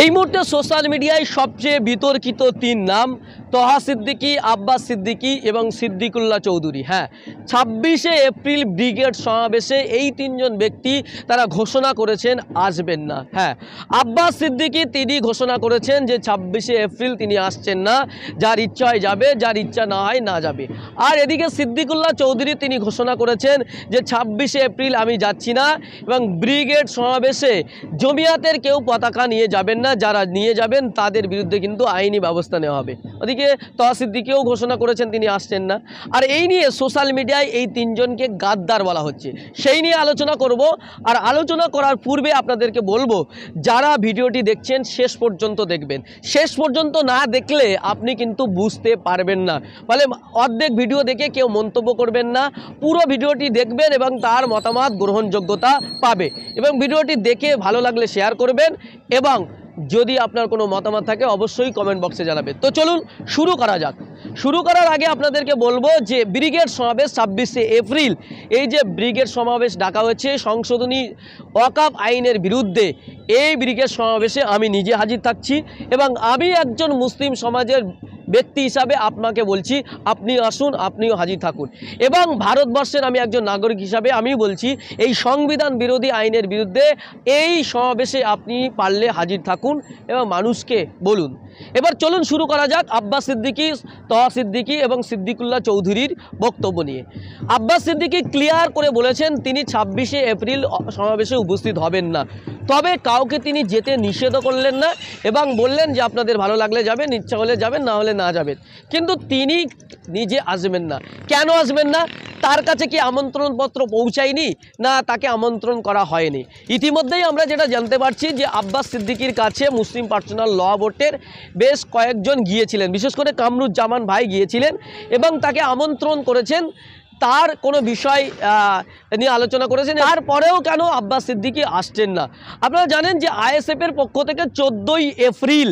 এই মুহূর্তে সোশ্যাল মিডিয়ায় সবচেয়ে বিতর্কিত তিন নাম তহা সিদ্দিকী, আব্বাস সিদ্দিকী এবং সিদ্দিকুল্লাহ চৌধুরী। হ্যাঁ, 26শে এপ্রিল ব্রিগেড সমাবেশে এই তিনজন ব্যক্তি তারা ঘোষণা করেছেন আসবেন না। হ্যাঁ, আব্বাস সিদ্দিকী তিনি ঘোষণা করেছেন যে 26শে এপ্রিল তিনি আসছেন না, যার ইচ্ছা হয় যাবে, যার ইচ্ছা না হয় না যাবে। আর এদিকে সিদ্দিকুল্লাহ চৌধুরী তিনি ঘোষণা করেছেন যে 26শে এপ্রিল আমি যাচ্ছি না এবং ব্রিগেড সমাবেশে জমিয়াতের কেউ পতাকা নিয়ে যাবেন না, যারা নিয়ে যাবেন তাদের বিরুদ্ধে কিন্তু আইনি ব্যবস্থা নেওয়া হবে। ওদিকে তহা সিদ্দিকীও ঘোষণা করেছেন তিনি আসছেন না। আর এই নিয়ে সোশ্যাল মিডিয়ায় এই তিনজনকে গাদ্দার বলা হচ্ছে, সেই নিয়ে আলোচনা করব। আর আলোচনা করার পূর্বে আপনাদেরকে বলবো, যারা ভিডিওটি দেখছেন শেষ পর্যন্ত দেখবেন। শেষ পর্যন্ত না দেখলে আপনি কিন্তু বুঝতে পারবেন না। ফলে অর্ধেক ভিডিও দেখে কেউ মন্তব্য করবেন না, পুরো ভিডিওটি দেখবেন এবং তার মতামত গ্রহণযোগ্যতা পাবে। এবং ভিডিওটি দেখে ভালো লাগলে শেয়ার করবেন এবং যদি আপনার কোনো মতামত থাকে অবশ্যই কমেন্ট বক্সে জানাবেন। তো চলুন শুরু করা যাক। শুরু করার আগে আপনাদেরকে বলবো যে ব্রিগেড সমাবেশ 26শে এপ্রিল, এই যে ব্রিগেড সমাবেশ ডাকা হয়েছে সংশোধনী ওয়াকফ আইনের বিরুদ্ধে, এই ব্রিগেড সমাবেশে আমি নিজে হাজির থাকছি এবং আমি একজন মুসলিম সমাজের ব্যক্তি হিসাবে আপনাকে বলছি আপনি আসুন, আপনিও হাজির থাকুন। এবং ভারতবর্ষের আমি একজন নাগরিক হিসাবে আমি বলছি এই সংবিধান বিরোধী আইনের বিরুদ্ধে এই সমাবেশে আপনি পারলে হাজির থাকুন এবং মানুষকে বলুন। এবার চলুন শুরু করা যাক আব্বাস সিদ্দিকী, তহা সিদ্দিকী এবং সিদ্দিকুল্লাহ চৌধুরীর বক্তব্য নিয়ে। আব্বাস সিদ্দিকী ক্লিয়ার করে বলেছেন তিনি 26শে এপ্রিল সমাবেশে উপস্থিত হবেন না, তবে কাউকে তিনি যেতে নিষেধ করলেন না এবং বললেন যে আপনাদের ভালো লাগলে যাবেন, ইচ্ছা হলে যাবেন, না হলে না যাবেন। কিন্তু তিনি নিজে আসবেন না। কেন আসবেন না? তার কাছে কি আমন্ত্রণপত্র পৌঁছায়নি, না তাকে আমন্ত্রণ করা হয়নি? ইতিমধ্যেই আমরা যেটা জানতে পারছি যে আব্বাস সিদ্দিকীর কাছে মুসলিম পার্সোনাল ল বোর্ডের বেশ কয়েকজন গিয়েছিলেন, বিশেষ করে কামরুজ্জামান ভাই গিয়েছিলেন এবং তাকে আমন্ত্রণ করেছেন, তার কোনো বিষয় নিয়ে আলোচনা করেছেন। তারপরেও কেন আব্বাস সিদ্দিকী আসছেন না? আপনারা জানেন যে আইএসএফের পক্ষ থেকে 14ই এপ্রিল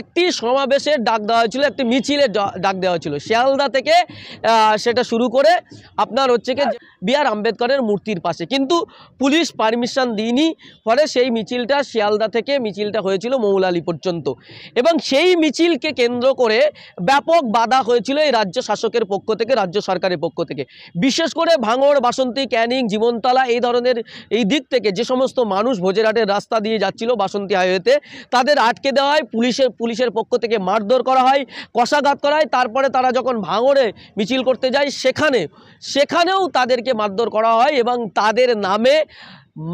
একটি সমাবেশের ডাক দেওয়া হয়েছিল, একটি মিছিলের ডাক দেওয়া হয়েছিল শিয়ালদা থেকে। সেটা শুরু করে আপনার হচ্ছে কি বি.আর. আম্বেদকরের মূর্তির পাশে, কিন্তু পুলিশ পারমিশন দিইনি। ফলে সেই মিছিলটা শিয়ালদা থেকে মিছিলটা হয়েছিল মৌলালি পর্যন্ত এবং সেই মিছিলকে কেন্দ্র করে ব্যাপক বাধা হয়েছিল এই রাজ্য শাসকের পক্ষ থেকে, রাজ্য সরকারের পক্ষ থেকে। বিশেষ করে ভাঙড়, বাসন্তী, ক্যানিং, জীবনতলা এই ধরনের এই দিক থেকে যে সমস্ত মানুষ ভোজেরহাটের রাস্তা দিয়ে যাচ্ছিল বাসন্তী হাইওয়েতে, তাদের আটকে দেওয়া হয়, পুলিশের পক্ষ থেকে মারধর করা হয়, কষাঘাত করা হয়। তারপরে তারা যখন ভাঙড়ে মিছিল করতে যায় সেখানেও তাদেরকে মারধর করা হয় এবং তাদের নামে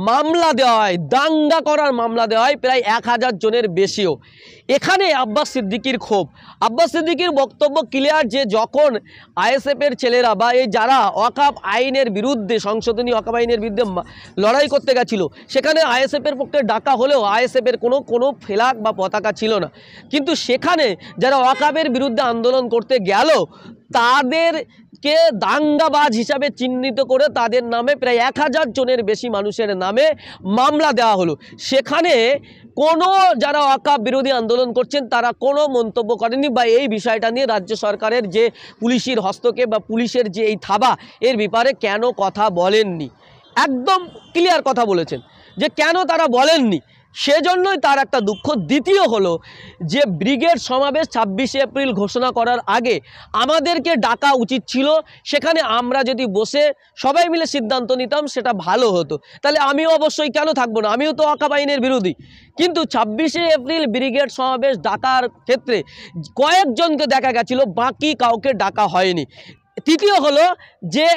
মামলা দেওয়া হয়, দাঙ্গা করার মামলা দেওয়া হয় প্রায় 1000 জনের বেশিও। এখানে আব্বাস সিদ্দিকীর ক্ষোভ, আব্বাস সিদ্দিকীর বক্তব্য ক্লিয়ার যে যখন আইএসএফের ছেলেরা বা এই যারা ওয়াকফ আইনের বিরুদ্ধে, সংশোধনী ওয়াকফ আইনের বিরুদ্ধে লড়াই করতে গেছিল, সেখানে আইএসএফের পক্ষে ডাকা হলেও আইএসএফের কোনো ফ্ল্যাগ বা পতাকা ছিল না। কিন্তু সেখানে যারা ওয়াকফের বিরুদ্ধে আন্দোলন করতে গেল তাদেরকে দাঙ্গাবাজ হিসাবে চিহ্নিত করে তাদের নামে প্রায় 1000 জনের বেশি মানুষের নামে মামলা দেওয়া হলো। সেখানে কোনো যারা ওয়াকফ বিরোধী আন্দোলন করছেন তারা কোনো মন্তব্য করেনি বা এই বিষয়টা নিয়ে রাজ্য সরকারের যে পুলিশের হস্তক্ষেপ বা পুলিশের যে এই থাবা, এর ব্যাপারে কেন কথা বলেননি। একদম ক্লিয়ার কথা বলেছেন যে কেন তারা বলেননি, সেজন্যই তার একটা দুঃখ। দ্বিতীয় হলো যে ব্রিগেড সমাবেশ 26শে এপ্রিল ঘোষণা করার আগে আমাদেরকে ডাকা উচিত ছিল। সেখানে আমরা যদি বসে সবাই মিলে সিদ্ধান্ত নিতাম সেটা ভালো হতো। তাহলে আমিও অবশ্যই কেন থাকবো না, আমিও তো ওয়াকফ আইনের বিরোধী। কিন্তু 26শে এপ্রিল ব্রিগেড সমাবেশ ডাকার ক্ষেত্রে কয়েকজনকে দেখা গেছিল, বাকি কাউকে ডাকা হয়নি। তৃতীয় হলো যে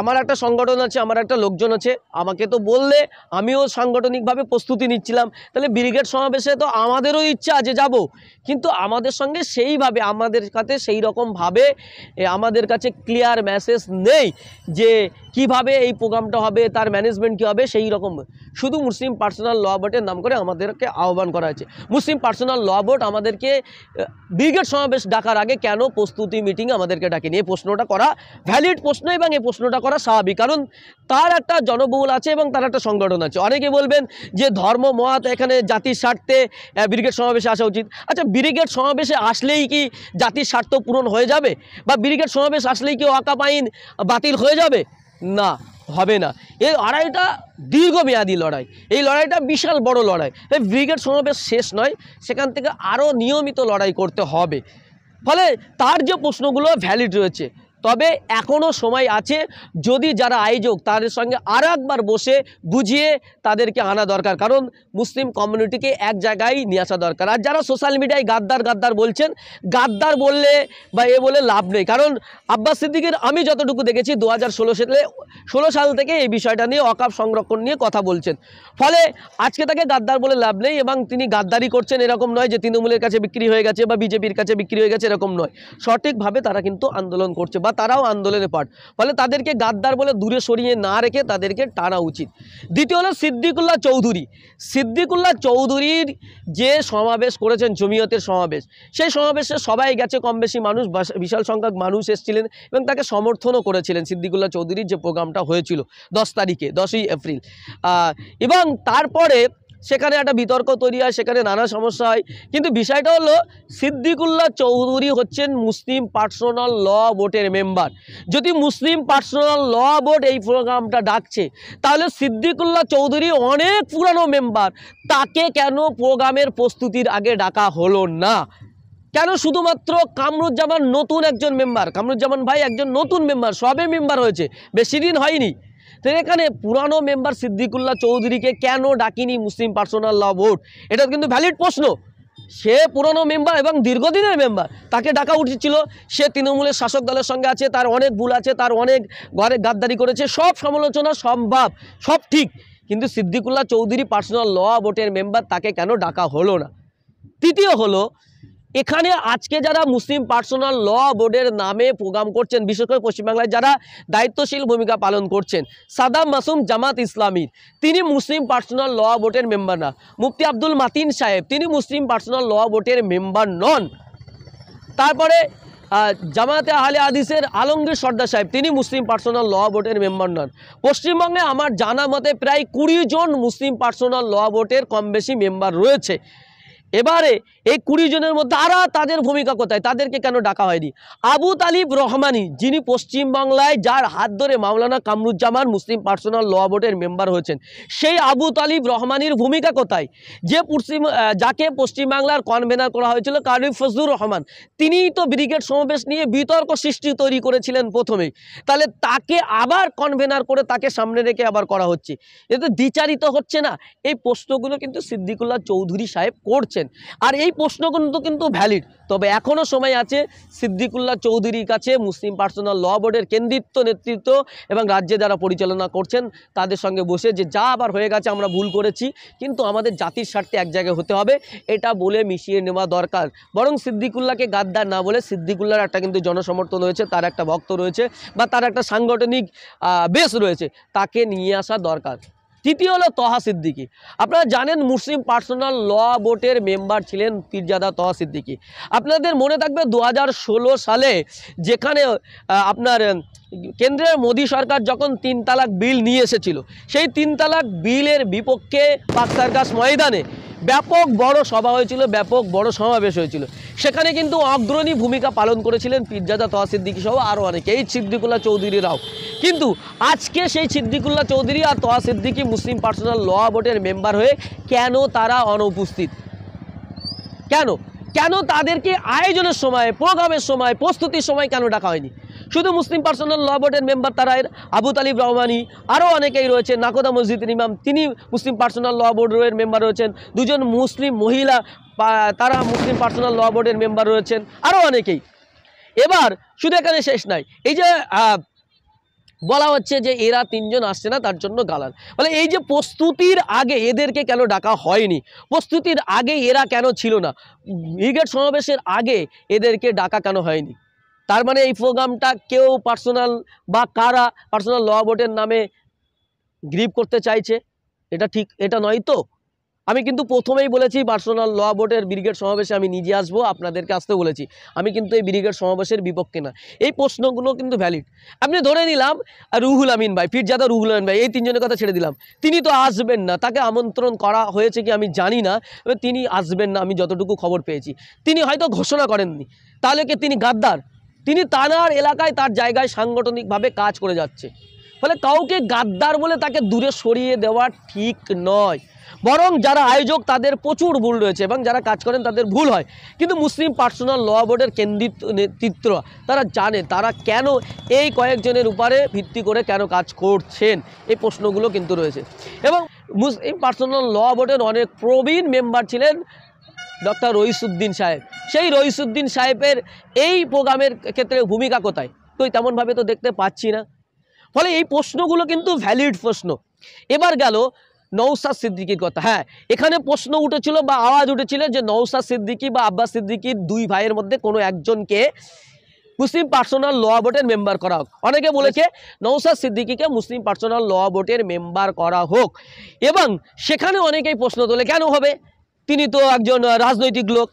আমার একটা সংগঠন আছে, আমার একটা লোকজন আছে, আমাকে তো বললে আমিও সাংগঠনিকভাবে প্রস্তুতি নিচ্ছিলাম। তাহলে ব্রিগেড সমাবেশে তো আমাদেরও ইচ্ছা আছে যাব, কিন্তু আমাদের সঙ্গে সেইভাবে আমাদের কাছে সেই রকমভাবে আমাদের কাছে ক্লিয়ার মেসেজ নেই যে কিভাবে এই প্রোগ্রামটা হবে, তার ম্যানেজমেন্ট কী হবে। সেই রকম শুধু মুসলিম পার্সোনাল ল বোর্ডের নাম করে আমাদেরকে আহ্বান করা হয়েছে। মুসলিম পার্সোনাল ল বোর্ড আমাদেরকে ব্রিগেড সমাবেশ ডাকার আগে কেন প্রস্তুতি মিটিং আমাদেরকে ডাকেনি? এই প্রশ্নটা করা ভ্যালিড প্রশ্ন এবং এই প্রশ্নটা করা স্বাভাবিক, কারণ তার একটা জনবহুল আছে এবং তার একটা সংগঠন আছে। অনেকে বলবেন যে ধর্ম মত এখানে জাতির স্বার্থে ব্রিগেড সমাবেশে আসা উচিত। আচ্ছা, ব্রিগেড সমাবেশে আসলেই কি জাতির স্বার্থ পূরণ হয়ে যাবে? বা ব্রিগেড সমাবেশ আসলেই কি ওয়াকফ আইন বাতিল হয়ে যাবে? না, হবে না। এই লড়াইটা দীর্ঘমেয়াদী লড়াই, এই লড়াইটা বিশাল বড় লড়াই। এই ব্রিগেড সমাবেশ শেষ নয়, সেখান থেকে আরও নিয়মিত লড়াই করতে হবে। ফলে তার যে প্রশ্নগুলো ভ্যালিড রয়েছে, তবে এখনও সময় আছে। যদি যারা আয়োজক তাদের সঙ্গে আর একবার বসে বুঝিয়ে তাদেরকে আনা দরকার, কারণ মুসলিম কমিউনিটিকে এক জায়গায় নিয়ে আসা দরকার। আর যারা সোশ্যাল মিডিয়ায় গাদ্দার গাদ্দার বলছেন, গাদ্দার বললে বা বলে লাভ নেই। কারণ আব্বাস সিদ্দিকীর আমি যতটুকু দেখেছি 2016 সাল থেকে এই বিষয়টা নিয়ে ওয়াকফ সংরক্ষণ নিয়ে কথা বলছেন। ফলে আজকে তাকে গাদ্দার বলে লাভ নেই, এবং তিনি গাদ্দারি করছেন এরকম নয় যে তৃণমূলের কাছে বিক্রি হয়ে গেছে বা বিজেপির কাছে বিক্রি হয়ে গেছে, এরকম নয়। সঠিকভাবে তারা কিন্তু আন্দোলন করছে বা তারাও আন্দোলনে পার্ট। ফলে তাদেরকে গাদ্দার বলে দূরে সরিয়ে না রেখে তাদেরকে টানা উচিত। দ্বিতীয় হলো সিদ্দিকুল্লাহ চৌধুরী। সিদ্দিকুল্লাহ চৌধুরীর যে সমাবেশ করেছেন, জমিয়তের সমাবেশ, সেই সমাবেশে সবাই গেছে, কম বেশি মানুষ, বিশাল সংখ্যক মানুষ এসেছিলেন এবং তাকে সমর্থনও করেছিলেন। সিদ্দিকুল্লাহ চৌধুরীর যে প্রোগ্রামটা হয়েছিল 10 এপ্রিল, এবং তারপরে সেখানে একটা বিতর্ক তৈরি হয়, সেখানে নানা সমস্যা হয়। কিন্তু বিষয়টা হলো সিদ্দিকুল্লাহ চৌধুরী হচ্ছেন মুসলিম পার্সোনাল ল বোর্ডের মেম্বার। যদি মুসলিম পার্সোনাল ল বোর্ড এই প্রোগ্রামটা ডাকছে, তাহলে সিদ্দিকুল্লাহ চৌধুরী অনেক পুরানো মেম্বার, তাকে কেন প্রোগ্রামের প্রস্তুতির আগে ডাকা হলো না? কেন শুধুমাত্র কামরুজ্জামান নতুন একজন মেম্বার? কামরুজ্জামান ভাই একজন নতুন মেম্বার, সবে মেম্বার হয়েছে, বেশি দিন হয়নি। তো এখানে পুরানো মেম্বার সিদ্দিকুল্লাহ চৌধুরীকে কেন ডাকিনি মুসলিম পার্সোনাল ল বোর্ড? এটা কিন্তু ভ্যালিড প্রশ্ন। সে পুরনো মেম্বার এবং দীর্ঘদিনের মেম্বার, তাকে ডাকা উচিত ছিল। সে তৃণমূলের শাসক দলের সঙ্গে আছে, তার অনেক ভুল আছে, তার অনেক ঘরে গাদ্দারি করেছে, সব সমালোচনা সম্ভব, সব ঠিক। কিন্তু সিদ্দিকুল্লাহ চৌধুরী পার্সোনাল ল বোর্ডের মেম্বার, তাকে কেন ডাকা হলো না? তৃতীয় হলো, এখানে আজকে যারা মুসলিম পার্সোনাল ল বোর্ডের নামে প্রোগ্রাম করছেন, বিশেষ করে পশ্চিমবাংলায় যারা দায়িত্বশীল ভূমিকা পালন করছেন, সাদাম মাসুম জামাত ইসলামীর, তিনি মুসলিম পার্সোনাল ল বোর্ডের মেম্বার না। মুফতি আব্দুল মাতিন সাহেব, তিনি মুসলিম পার্সোনাল ল বোর্ডের মেম্বার নন। তারপরে জামাতে আহলে হাদিসের আলমগীর সর্দার সাহেব, তিনি মুসলিম পার্সোনাল ল বোর্ডের মেম্বার নন। পশ্চিমবঙ্গে আমার জানা মতে প্রায় 20 জন মুসলিম পার্সোনাল ল বোর্ডের কম বেশি মেম্বার রয়েছে। এবারে এই 20 জনের মধ্যে তাদের ভূমিকা কোথায়? তাদেরকে কেন ডাকা হয়নি? আবু তালিব রহমানি, যিনি পশ্চিমবাংলায়, যার হাত ধরে মাওলানা কামরুজ্জামান মুসলিম পার্সোনাল ল বোর্ডের মেম্বার হয়েছেন, সেই আবু তালিব রহমানির ভূমিকা কোথায়? যাকে পশ্চিমবাংলার কনভেনার করা হয়েছিল কারি ফজলুর রহমান, তিনিই তো ব্রিগেড সমাবেশ নিয়ে বিতর্ক সৃষ্টি তৈরি করেছিলেন প্রথমেই। তাহলে তাকে আবার কনভেনার করে তাকে সামনে রেখে আবার করা হচ্ছে, এতে দ্বিচারিত হচ্ছে না? এই প্রশ্নগুলো কিন্তু সিদ্দিকুল্লাহ চৌধুরী সাহেব করছেন, আর এই প্রশ্নগুলো কিন্তু ভ্যালিড। তবে এখনও সময় আছে সিদ্দিকুল্লাহ চৌধুরীর কাছে মুসলিম পার্সোনাল ল বোর্ডের কেন্দ্রিত্ব নেতৃত্ব এবং রাজ্যে যারা পরিচালনা করছেন তাদের সঙ্গে বসে, যে যা আবার হয়ে গেছে, আমরা ভুল করেছি, কিন্তু আমাদের জাতির স্বার্থে এক জায়গায় হতে হবে, এটা বলে মিশিয়ে নেওয়া দরকার। বরং সিদ্দিকুল্লাহকে গাদ্দার না বলে, সিদ্দিকুল্লাহর একটা কিন্তু জনসমর্থন রয়েছে, তার একটা ভক্ত রয়েছে বা তার একটা সাংগঠনিক বেস রয়েছে, তাকে নিয়ে আসা দরকার। তৃতীয় হলো তহা সিদ্দিকী। আপনারা জানেন মুসলিম পার্সোনাল ল বোর্ডের মেম্বার ছিলেন পীরজাদা তহা সিদ্দিকী। আপনাদের মনে থাকবে 2016 সালে যেখানে আপনার কেন্দ্রের মোদী সরকার যখন 3 তালাক বিল নিয়ে এসেছিল, সেই 3 তালাক বিলের বিপক্ষে পাক সার্কাস ময়দানে ব্যাপক বড় সভা হয়েছিল, ব্যাপক বড় সমাবেশ হয়েছিল। সেখানে কিন্তু অগ্রণী ভূমিকা পালন করেছিলেন পীরজাদা তহা সিদ্দিকী সহ আরও অনেকে, এই সিদ্দিকুল্লাহ চৌধুরীরাও। কিন্তু আজকে সেই সিদ্দিকুল্লাহ চৌধুরী আর তহা সিদ্দিকী মুসলিম পার্সোনাল ল বোর্ডের মেম্বার হয়ে কেন তারা অনুপস্থিত? কেন তাদেরকে আয়োজনের সময়, প্রোগ্রামের সময়, প্রস্তুতির সময় কেন ডাকা হয়নি? শুধু মুসলিম পার্সোনাল ল বোর্ডের মেম্বার তারা, আবু তালিব রহমানি, আরও অনেকেই রয়েছে, নাকোদা মসজিদের ইমাম, তিনি মুসলিম পার্সোনাল ল বোর্ডের মেম্বার রয়েছেন, 2 জন মুসলিম মহিলা, তারা মুসলিম পার্সোনাল ল বোর্ডের মেম্বার রয়েছেন, আরও অনেকেই। এবার শুধু এখানে শেষ নয়, এই যে বলা হচ্ছে যে এরা 3 জন আসছে না, তার জন্য গালাল। বলে এই যে প্রস্তুতির আগে এদেরকে কেন ডাকা হয়নি? প্রস্তুতির আগে এরা কেন ছিল না? ব্রিগেড সমাবেশের আগে এদেরকে ডাকা কেন হয়নি? তার মানে এই প্রোগ্রামটা কেউ পার্সোনাল বা কারা পার্সোনাল ল বোর্ডের নামে গ্রিপ করতে চাইছে, এটা ঠিক, এটা নয় তো? আমি কিন্তু প্রথমেই বলেছি পার্সোনাল ল বোর্ডের ব্রিগেড সমাবেশে আমি নিজে আসবো, আপনাদেরকে আসতে বলেছি। আমি কিন্তু এই ব্রিগেড সমাবেশের বিপক্ষে না। এই প্রশ্নগুলো কিন্তু ভ্যালিড। আপনি ধরে নিলাম রুহুল আমিন ভাই, পীরজাদা রুহুল আমিন ভাই, এই 3 জনের কথা ছেড়ে দিলাম, তিনি তো আসবেন না, তাকে আমন্ত্রণ করা হয়েছে কি আমি জানি না, তিনি আসবেন না আমি যতটুকু খবর পেয়েছি। তিনি হয়তো ঘোষণা করেননি, তাহলে কি তিনি গাদ্দার? তিনি তার এলাকায়, তার জায়গায় সাংগঠনিকভাবে কাজ করে যাচ্ছে। ফলে কাউকে গাদ্দার বলে তাকে দূরে সরিয়ে দেওয়া ঠিক নয়, বরং যারা আয়োজক তাদের প্রচুর ভুল রয়েছে এবং যারা কাজ করেন তাদের ভুল হয়। কিন্তু মুসলিম পার্সোনাল ল বোর্ডের কেন্দ্রিত নেতৃত্ব তারা জানে তারা কেন এই কয়েকজনের উপরে ভিত্তি করে কেন কাজ করছেন, এই প্রশ্নগুলো কিন্তু রয়েছে। এবং মুসলিম পার্সোনাল ল বোর্ডের অনেক প্রবীণ মেম্বার ছিলেন ডক্টর রইসুদ্দিন সাহেব। সেই রইসুদ্দিন সাহেবের এই প্রোগ্রামের ক্ষেত্রে ভূমিকা কোথায়? তো তেমনভাবে তো দেখতে পাচ্ছি না। ফলে এই প্রশ্নগুলো কিন্তু ভ্যালিড প্রশ্ন। এবার গেল নওশাদ সিদ্দিকীর কথা। হ্যাঁ, এখানে প্রশ্ন উঠেছিল বা আওয়াজ উঠেছিল যে নওশাদ সিদ্দিকী বা আব্বাস সিদ্দিকীর দুই ভাইয়ের মধ্যে কোনো একজনকে মুসলিম পার্সোনাল ল বোর্ডের মেম্বার করা হোক। অনেকে বলেছে নওশাদ সিদ্দিকীকে মুসলিম পার্সোনাল ল বোর্ডের মেম্বার করা হোক, এবং সেখানে অনেকেই প্রশ্ন তোলে কেন হবে, তিনি তো একজন রাজনৈতিক লোক,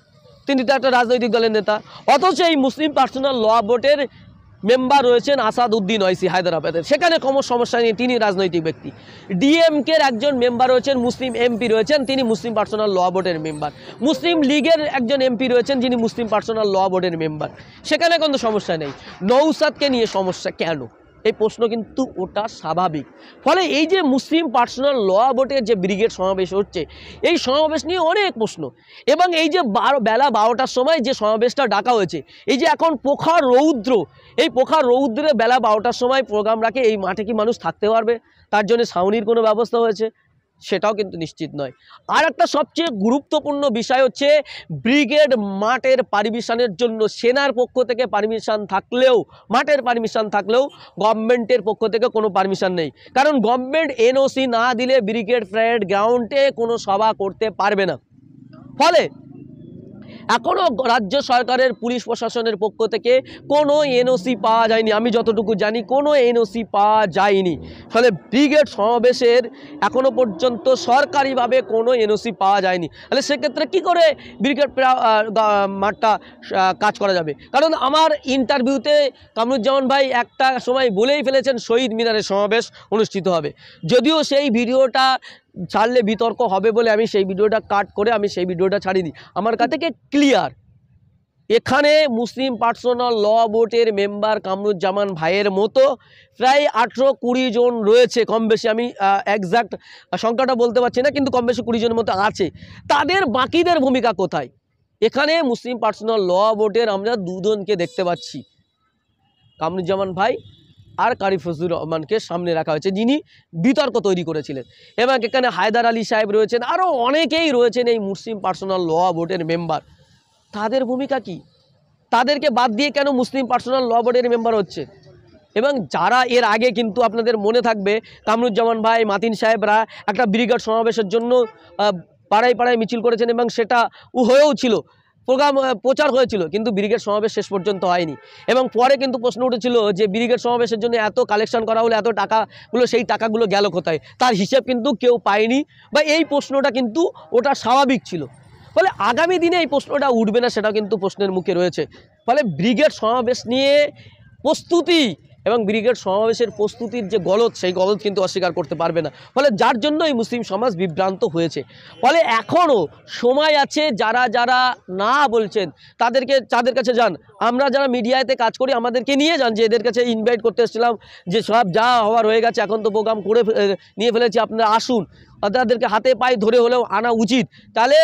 তিনি তো একটা রাজনৈতিক দলের নেতা। অথচ এই মুসলিম পার্সোনাল ল বোর্ডের মেম্বার রয়েছেন আসাদউদ্দিন ওয়াইসি হায়দ্রাবাদের, সেখানে কোনো সমস্যা নেই, তিনি রাজনৈতিক ব্যক্তি। ডিএমকের একজন মেম্বার রয়েছেন, মুসলিম এমপি রয়েছেন, তিনি মুসলিম পার্সোনাল ল বোর্ডের মেম্বার। মুসলিম লীগের একজন এমপি রয়েছেন যিনি মুসলিম পার্সোনাল ল বোর্ডের মেম্বার, সেখানে কোনো সমস্যা নেই। নওশাদকে নিয়ে সমস্যা কেন, এই প্রশ্ন কিন্তু ওটা স্বাভাবিক। ফলে এই যে মুসলিম পার্সোনাল ল বোর্ডের যে ব্রিগেড সমাবেশ হচ্ছে, এই সমাবেশ নিয়ে অনেক প্রশ্ন। এবং এই যে বেলা 12টার সময় যে সমাবেশটা ডাকা হয়েছে, এই যে এখন প্রখর রৌদ্র, এই প্রখর রৌদ্রে বেলা 12টার সময় প্রোগ্রাম রাখে, এই মাঠে কি মানুষ থাকতে পারবে? তার জন্য ছাউনির কোনো ব্যবস্থা হয়েছে? সেটাও কিন্তু নিশ্চিত নয়। আর একটা সবচেয়ে গুরুত্বপূর্ণ বিষয় হচ্ছে ব্রিগেড মাঠের পারমিশনের জন্য সেনার পক্ষ থেকে পারমিশন থাকলেও, মাঠের পারমিশন থাকলেও গভর্নমেন্টের পক্ষ থেকে কোনো পারমিশন নেই। কারণ গভর্নমেন্ট এনওসি না দিলে ব্রিগেড প্যারেড গ্রাউন্ডে কোনো সভা করতে পারবে না। ফলে এখনও রাজ্য সরকারের পুলিশ প্রশাসনের পক্ষ থেকে কোনো এনওসি পাওয়া যায়নি, আমি যতটুকু জানি কোনো এনওসি পাওয়া যায়নি। ফলে ব্রিগেড সমাবেশের এখনও পর্যন্ত সরকারিভাবে কোনো এনওসি পাওয়া যায়নি। তাহলে সেক্ষেত্রে কী করে ব্রিগেড মাঠটা কাজ করা যাবে? কারণ আমার ইন্টারভিউতে কামরুজ্জামান ভাই একটা সময় বলেই ফেলেছেন শহীদ মিনারে সমাবেশ অনুষ্ঠিত হবে। যদিও সেই ভিডিওটা ছাড়লে বিতর্ক হবে বলে আমি সেই ভিডিওটা কাট করে আমি সেই ভিডিওটা ছাড়িনি। আমার কাছ থেকে ক্লিয়ার, এখানে মুসলিম পার্সোনাল ল বোর্ডের মেম্বার কামরুজ্জামান ভাইয়ের মতো প্রায় 18-20 জন রয়েছে, কম বেশি, আমি একজ্যাক্ট সংখ্যাটা বলতে পারছি না, কিন্তু কম বেশি 20 জনের মতো আছে। তাদের বাকিদের ভূমিকা কোথায়? এখানে মুসলিম পার্সোনাল ল বোর্ডের আমরা দুজনকে দেখতে পাচ্ছি, কামরুজ্জামান ভাই আর কারি ফজলুর রহমানকে সামনে রাখা হয়েছে, যিনি বিতর্ক তৈরি করেছিলেন। এবং এখানে হায়দার আলী সাহেব রয়েছেন, আরও অনেকেই রয়েছেন এই মুসলিম পার্সোনাল ল বোর্ডের মেম্বার। তাদের ভূমিকা কি? তাদেরকে বাদ দিয়ে কেন মুসলিম পার্সোনাল ল বোর্ডের মেম্বার হচ্ছে? এবং যারা এর আগে কিন্তু আপনাদের মনে থাকবে কামরুজ্জামান ভাই, মাতিন সাহেবরা একটা ব্রিগেড সমাবেশের জন্য পাড়ায় পাড়ায় মিছিল করেছেন এবং সেটা হয়েও ছিল, প্রোগ্রাম প্রচার হয়েছিল, কিন্তু ব্রিগেড সমাবেশ শেষ পর্যন্ত হয়নি। এবং পরে কিন্তু প্রশ্ন উঠেছিল যে ব্রিগেড সমাবেশের জন্য এত কালেকশন করা হলো, এত টাকাগুলো, সেই টাকাগুলো গেল কোথায়? তার হিসেব কিন্তু কেউ পায়নি, বা এই প্রশ্নটা কিন্তু ওটা স্বাভাবিক ছিল। ফলে আগামী দিনে এই প্রশ্নটা উঠবে না সেটাও কিন্তু প্রশ্নের মুখে রয়েছে। ফলে ব্রিগেড সমাবেশ নিয়ে প্রস্তুতি এবং ব্রিগেড সমাবেশের প্রস্তুতির যে গলদ, সেই গলদ কিন্তু অস্বীকার করতে পারবে না। ফলে যার জন্য এই মুসলিম সমাজ বিভ্রান্ত হয়েছে। ফলে এখনও সময় আছে, যারা যারা না বলছেন তাদের কাছে যান। আমরা যারা মিডিয়াতে কাজ করি আমাদেরকে নিয়ে যান, যে এদের কাছে ইনভাইট করতে এসেছিলাম, যে সব যা হওয়ার হয়ে গেছে, এখন তো প্রোগ্রাম করে নিয়ে ফেলেছি, আপনারা আসুন। তাদেরকে হাতে পায়ে ধরে হলেও আনা উচিত। তাহলে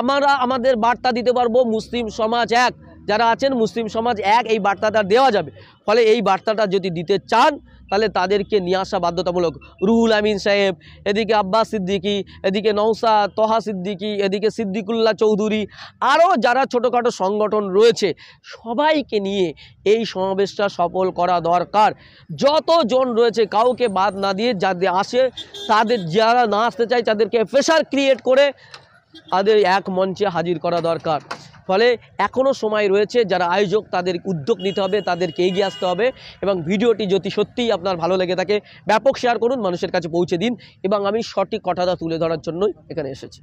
আমরা আমাদের বার্তা দিতে পারবো, মুসলিম সমাজ এক, যারা আছেন মুসলিম সমাজ এক, এই বার্তাটা দেওয়া যাবে। ফলে এই বার্তাটা যদি দিতে চান তাহলে তাদেরকে নিয়ে আসা বাধ্যতামূলক। রুহুল আমিন সাহেব, এদিকে আব্বাস সিদ্দিকী, এদিকে নওশাদ, তহা সিদ্দিকী, এদিকে সিদ্দিকুল্লাহ চৌধুরী, আরও যারা ছোটোখাটো সংগঠন রয়েছে, সবাইকে নিয়ে এই সমাবেশটা সফল করা দরকার। যতজন রয়েছে কাউকে বাদ না দিয়ে যাদের আসে, তাদের যারা না আসতে চায় তাদেরকে প্রেশার ক্রিয়েট করে তাদের এক মঞ্চে হাজির করা দরকার। ফলে এখনও সময় রয়েছে, যারা আয়োজক তাদের উদ্যোগ নিতে হবে, তাদেরকে এগিয়ে আসতে হবে। এবং ভিডিওটি যদি সত্যিই আপনার ভালো লেগে থাকে ব্যাপক শেয়ার করুন, মানুষের কাছে পৌঁছে দিন। এবং আমি সঠিক কথাটা তুলে ধরার জন্যই এখানে এসেছি।